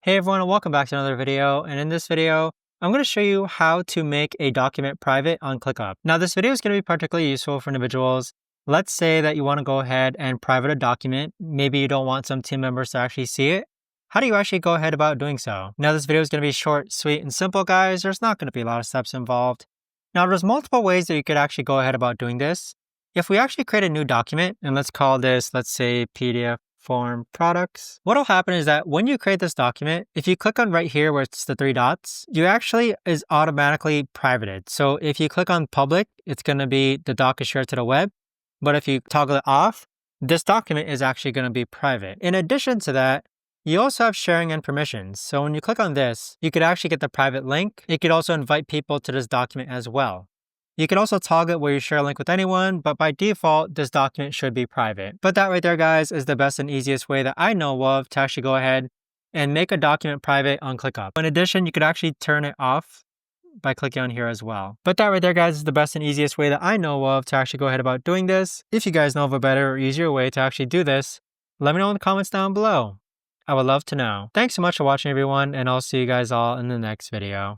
Hey everyone, and welcome back to another video. And in this video, I'm going to show you how to make a document private on ClickUp. Now, this video is going to be particularly useful for individuals. Let's say that you want to go ahead and private a document. Maybe you don't want some team members to actually see it. How do you actually go ahead about doing so? Now, this video is going to be short, sweet, and simple, guys. There's not going to be a lot of steps involved. Now, there's multiple ways that you could actually go ahead about doing this. If we actually create a new document, and let's call this, let's say PDF form products. What'll happen is that when you create this document, if you click on right here where it's the three dots, you actually is automatically privated. So if you click on public, it's going to be the doc is shared to the web. But if you toggle it off, this document is actually going to be private. In addition to that, you also have sharing and permissions. So when you click on this, you could actually get the private link. You could also invite people to this document as well. You can also toggle it where you share a link with anyone, but by default, this document should be private. But that right there, guys, is the best and easiest way that I know of to actually go ahead and make a document private on ClickUp. In addition, you could actually turn it off by clicking on here as well. But that right there, guys, is the best and easiest way that I know of to actually go ahead about doing this. If you guys know of a better or easier way to actually do this, let me know in the comments down below. I would love to know. Thanks so much for watching, everyone, and I'll see you guys all in the next video.